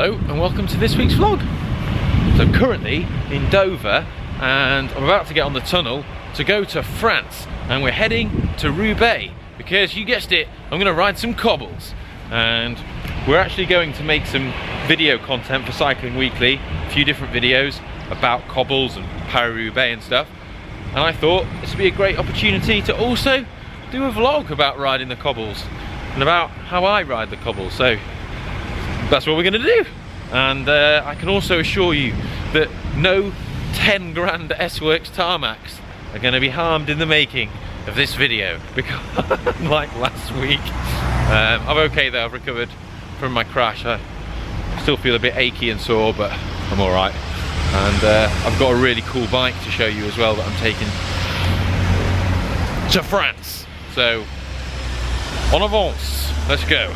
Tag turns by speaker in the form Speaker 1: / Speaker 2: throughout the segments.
Speaker 1: Hello and welcome to this week's vlog. So currently in Dover and I'm about to get on the tunnel to go to France, and we're heading to Roubaix because you guessed it, I'm going to ride some cobbles, and we're actually going to make some video content for Cycling Weekly, a few different videos about cobbles and Paris-Roubaix and stuff, and I thought this would be a great opportunity to also do a vlog about riding the cobbles and about how I ride the cobbles. So that's what we're going to do, and I can also assure you that no 10 grand S-Works tarmacs are going to be harmed in the making of this video, because like last week, I'm okay though. I've recovered from my crash. I still feel a bit achy and sore, but I'm alright, and I've got a really cool bike to show you as well that I'm taking to France. So en avance, let's go.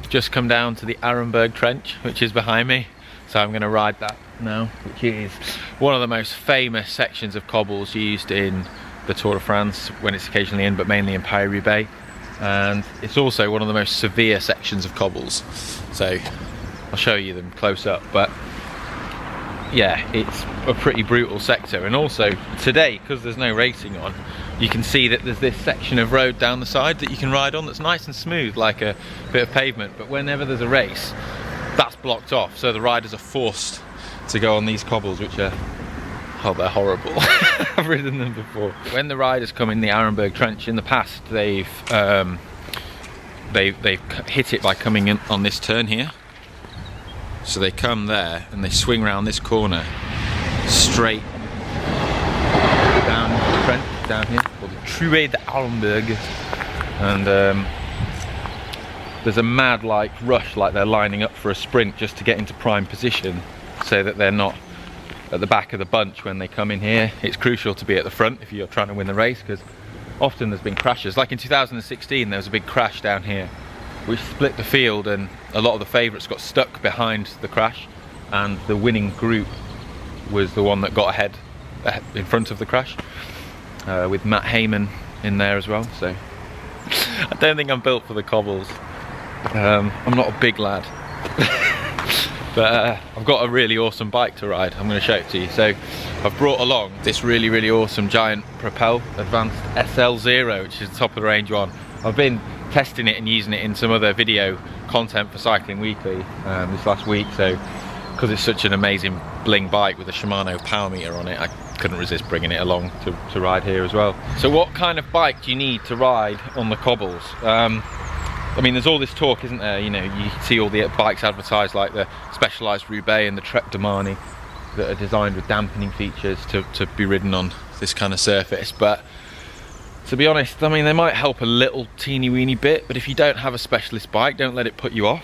Speaker 1: Just come down to the Arenberg trench, which is behind me, so I'm going to ride that now, which is one of the most famous sections of cobbles used in the Tour de France when it's occasionally in, but mainly in Paris-Roubaix, and it's also one of the most severe sections of cobbles, so I'll show you them close up. But yeah, it's a pretty brutal sector, and also today, because there's no racing on, you can see that there's this section of road down the side that you can ride on that's nice and smooth, like a bit of pavement, but whenever there's a race, that's blocked off, so the riders are forced to go on these cobbles, which are, oh, they're horrible. I've ridden them before. When the riders come in the Arenberg trench in the past, they've hit it by coming in on this turn here. So they come there and they swing around this corner straight down the trench down here, called the Roubaix d'Arenberg, and there's a mad like rush, like they're lining up for a sprint just to get into prime position, so that they're not at the back of the bunch when they come in here. It's crucial to be at the front if you're trying to win the race, because often there's been crashes. Like in 2016 there was a big crash down here which split the field, and a lot of the favourites got stuck behind the crash, and the winning group was the one that got ahead in front of the crash, with Matt Heyman in there as well. So I don't think I'm built for the cobbles. I'm not a big lad. But I've got a really awesome bike to ride. I'm going to show it to you. So I've brought along this really awesome giant Propel Advanced SL0, which is the top of the range one. I've been testing it and using it in some other video content for Cycling Weekly this last week, so because it's such an amazing bling bike with a Shimano power meter on it, I couldn't resist bringing it along to ride here as well. So what kind of bike do you need to ride on the cobbles? I mean, there's all this talk, isn't there? You know, you see all the bikes advertised, like the Specialized Roubaix and the Trek de Marne, that are designed with dampening features to be ridden on this kind of surface. But to be honest, I mean, they might help a little teeny weeny bit, but if you don't have a specialist bike, don't let it put you off.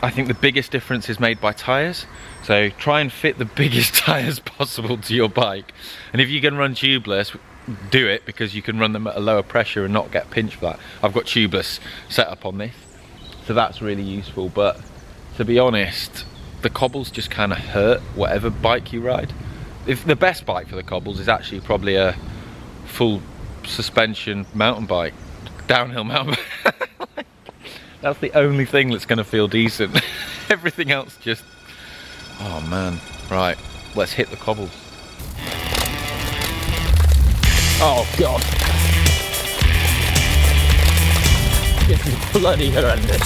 Speaker 1: I think the biggest difference is made by tyres, so try and fit the biggest tyres possible to your bike, and if you can run tubeless, do it, because you can run them at a lower pressure and not get pinched for that. I've got tubeless set up on this, so that's really useful. But to be honest, the cobbles just kind of hurt whatever bike you ride. If the best bike for the cobbles is actually probably a full suspension mountain bike, downhill mountain bike. That's the only thing that's going to feel decent. Everything else just, oh man. Right, let's hit the cobbles. Oh god, this is bloody horrendous.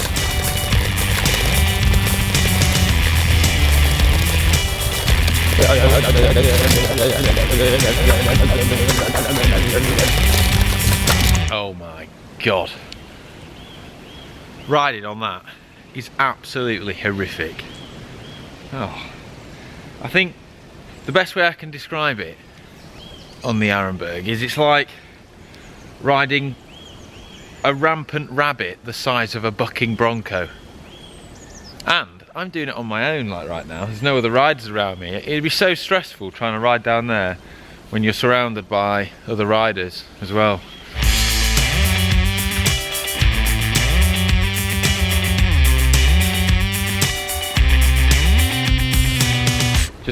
Speaker 1: Oh my god. Riding on that is absolutely horrific. Oh, I think the best way I can describe it on the Arenberg is it's like riding a rampant rabbit the size of a bucking bronco. And I'm doing it on my own, like right now. There's no other riders around me. It'd be so stressful trying to ride down there when you're surrounded by other riders as well.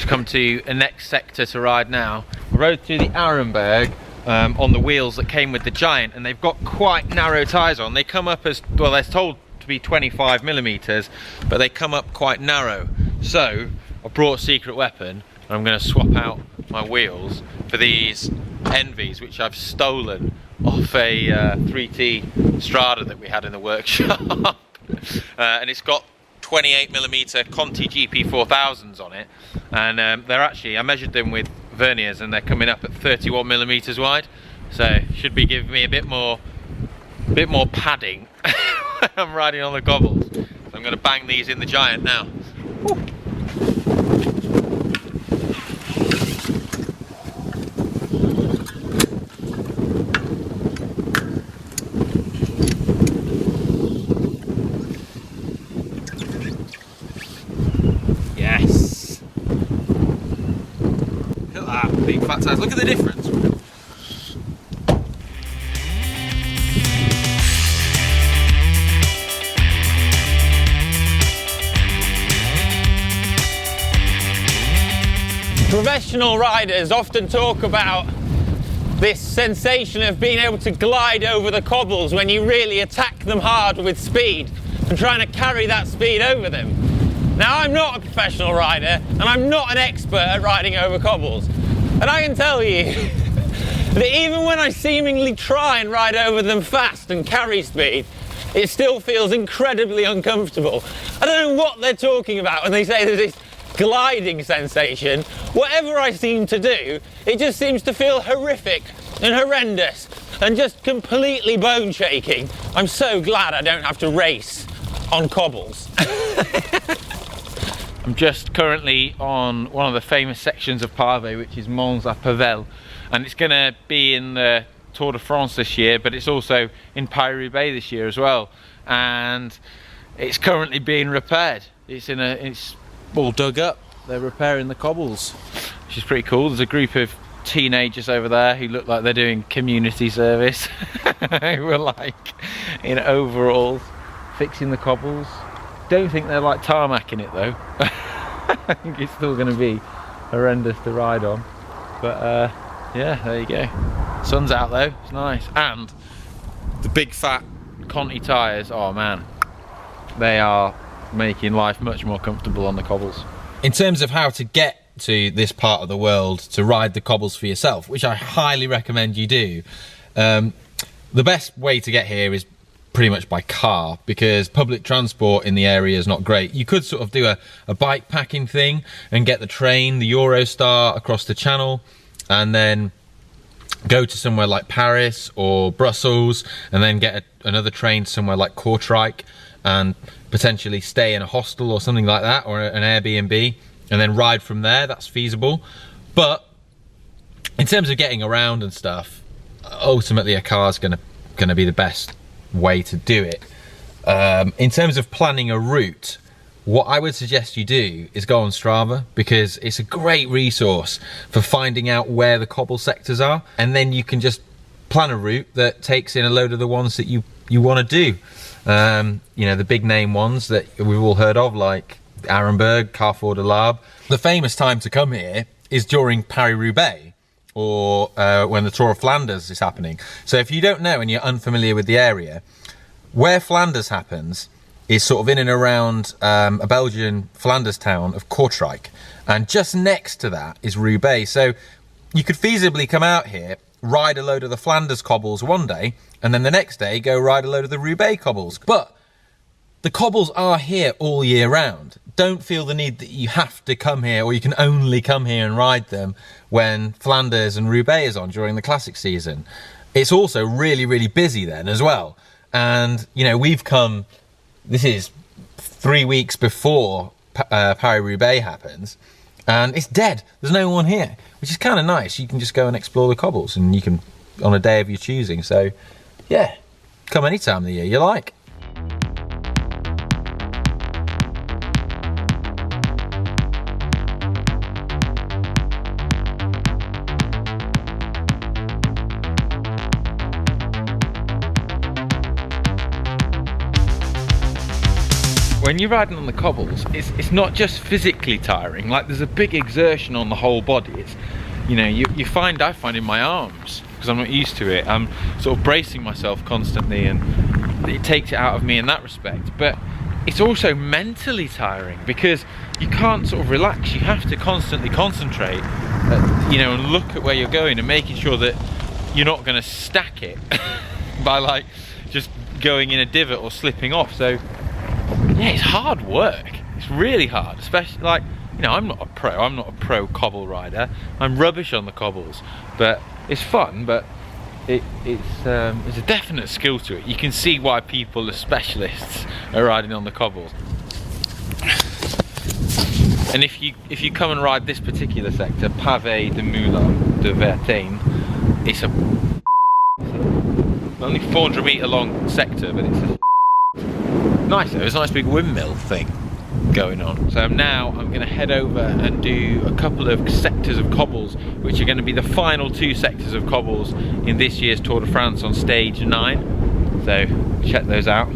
Speaker 1: just come to a next sector to ride now. I rode through the Arenberg on the wheels that came with the Giant, and they've got quite narrow tyres on. They come up as, well, they're told to be 25mm, but they come up quite narrow. So I brought a secret weapon, and I'm going to swap out my wheels for these Envies, which I've stolen off a 3T Strada that we had in the workshop. And it's got 28mm Conti GP4000s on it, and they're actually, I measured them with verniers, and they're coming up at 31mm wide, so should be giving me a bit more padding when I'm riding on the cobbles. So I'm going to bang these in the Giant now. Woo. Big fat tires. Look at the difference.
Speaker 2: Professional riders often talk about this sensation of being able to glide over the cobbles when you really attack them hard with speed and trying to carry that speed over them. Now, I'm not a professional rider and I'm not an expert at riding over cobbles. And I can tell you that even when I seemingly try and ride over them fast and carry speed, it still feels incredibly uncomfortable. I don't know what they're talking about when they say there's this gliding sensation. Whatever I seem to do, it just seems to feel horrific and horrendous and just completely bone shaking. I'm so glad I don't have to race on cobbles.
Speaker 1: I'm just currently on one of the famous sections of Pavé, which is Mons-en-Pévèle, and it's going to be in the Tour de France this year, but it's also in Roubaix this year as well, and it's currently being repaired. It's all dug up. They're repairing the cobbles, which is pretty cool. There's a group of teenagers over there who look like they're doing community service. Who are like in overalls fixing the cobbles. Don't think they're like tarmacking it though. I think it's still going to be horrendous to ride on, but yeah, there you go. Sun's out though, it's nice, and the big fat Conti tyres, oh man, they are making life much more comfortable on the cobbles. In terms of how to get to this part of the world to ride the cobbles for yourself, which I highly recommend you do, the best way to get here is pretty much by car, because public transport in the area is not great. You could sort of do a bike packing thing and get the train, the Eurostar, across the channel, and then go to somewhere like Paris or Brussels, and then get another train to somewhere like Kortrijk, and potentially stay in a hostel or something like that, or an Airbnb, and then ride from there. That's feasible. But in terms of getting around and stuff, ultimately a car's gonna be the best way to do it. In terms of planning a route, what I would suggest you do is go on Strava, because it's a great resource for finding out where the cobble sectors are, and then you can just plan a route that takes in a load of the ones that you want to do. You know, the big name ones that we've all heard of, like Arenberg, Carrefour de l'Arbre. The famous time to come here is during Paris-Roubaix, or when the Tour of Flanders is happening. So if you don't know and you're unfamiliar with the area, where Flanders happens is sort of in and around a Belgian Flanders town of Kortrijk, and just next to that is Roubaix. So you could feasibly come out here, ride a load of the Flanders cobbles one day, and then the next day go ride a load of the Roubaix cobbles. But the cobbles are here all year round. Don't feel the need that you have to come here, or you can only come here and ride them when Flanders and Roubaix is on during the classic season. It's also really, really busy then as well. And, you know, we've come, this is 3 weeks before Paris-Roubaix happens, and it's dead. There's no one here, which is kind of nice. You can just go and explore the cobbles, and you can, on a day of your choosing. So, yeah, come any time of the year you like. when you're riding on the cobbles, it's not just physically tiring. Like, there's a big exertion on the whole body. It's, you know, I find in my arms, because I'm not used to it, I'm sort of bracing myself constantly, and it takes it out of me in that respect. But it's also mentally tiring, because you can't sort of relax. You have to constantly concentrate, you know, and look at where you're going and making sure that you're not going to stack it by like just going in a divot or slipping off. So yeah, it's hard work. It's really hard, especially, like, you know, I'm not a pro cobble rider. I'm rubbish on the cobbles, but it's fun. But it's a definite skill to it. You can see why people are specialists are riding on the cobbles. And if you come and ride this particular sector, Pavé de Moulin de Vertain, it's only 400 metre long sector, but it's nice though. There's a nice big windmill thing going on. So now I'm going to head over and do a couple of sectors of cobbles, which are going to be the final 2 sectors of cobbles in this year's Tour de France on stage 9. So check those out.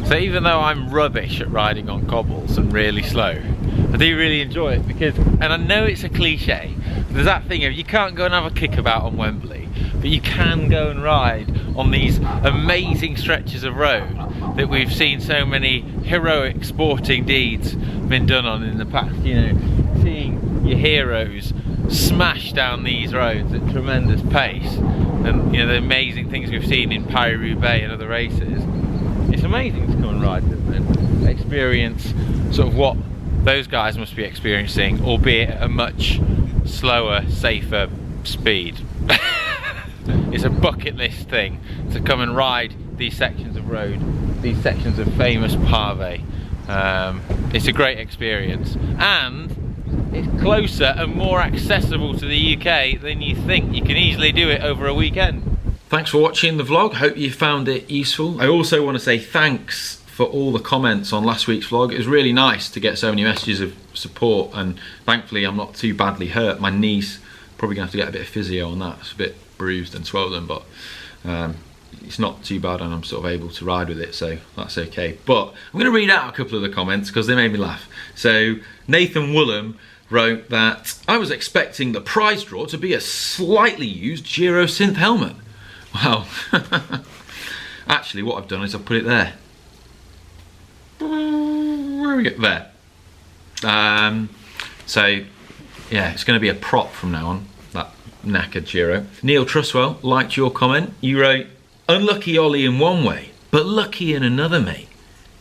Speaker 1: So even though I'm rubbish at riding on cobbles and really slow, I do really enjoy it, because, and I know it's a cliche, there's that thing of you can't go and have a kickabout on Wembley, but you can go and ride on these amazing stretches of road that we've seen so many heroic sporting deeds been done on in the past. You know, seeing your heroes smash down these roads at tremendous pace, and you know, the amazing things we've seen in Paris-Roubaix and other races. It's amazing to come and ride them and experience sort of what those guys must be experiencing, albeit at a much slower, safer speed. It's a bucket list thing to come and ride these sections of road, these sections of famous pavé. It's a great experience, and it's closer and more accessible to the UK than you think. You can easily do it over a weekend. Thanks for watching the vlog. Hope you found it useful. I also want to say thanks for all the comments on last week's vlog. It was really nice to get so many messages of support, and thankfully I'm not too badly hurt. My knee's probably gonna have to get a bit of physio on that. It's a bit bruised and swollen, but it's not too bad, and I'm sort of able to ride with it, so that's okay. But I'm gonna read out a couple of the comments because they made me laugh. So Nathan Woolham wrote that I was expecting the prize draw to be a slightly used Giro synth helmet. Well, actually what I've done is I've put it there. Where we get there? So yeah, it's going to be a prop from now on, that knackered Giro. Neil Truswell liked your comment. You wrote, unlucky Ollie in one way, but lucky in another, mate.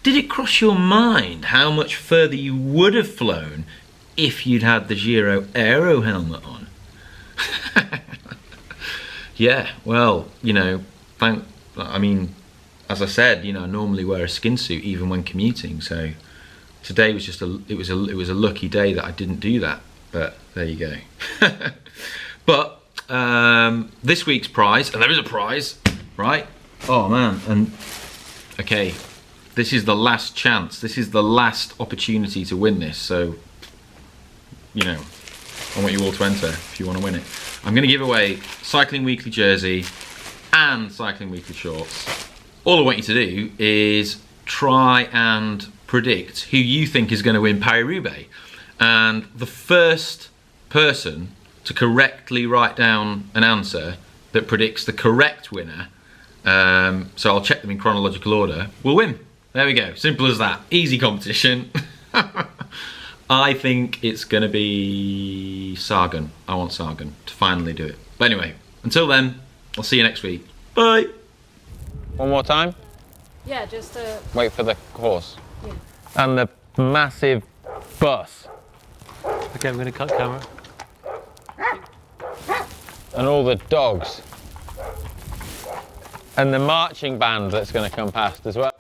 Speaker 1: Did it cross your mind how much further you would have flown if you'd had the Giro aero helmet on? Yeah, well, you know, I mean, as I said, you know, I normally wear a skin suit even when commuting, so today was just it was a lucky day that I didn't do that, but there you go. But this week's prize, and there is a prize, right? Oh man, and okay, this is the last chance, this is the last opportunity to win this, so, you know, I want you all to enter if you want to win it. I'm going to give away Cycling Weekly jersey and Cycling Weekly shorts. All I want you to do is try and predict who you think is going to win Paris-Roubaix. And the first person to correctly write down an answer that predicts the correct winner, so I'll check them in chronological order, will win. There we go. Simple as that. Easy competition. I think it's going to be Sagan. I want Sagan to finally do it. But anyway, until then, I'll see you next week. Bye.
Speaker 2: One more time?
Speaker 3: Yeah, just
Speaker 2: wait for the horse.
Speaker 3: Yeah.
Speaker 2: And the massive bus.
Speaker 4: Okay, I'm going to cut camera.
Speaker 2: And all the dogs. And the marching band that's going to come past as well.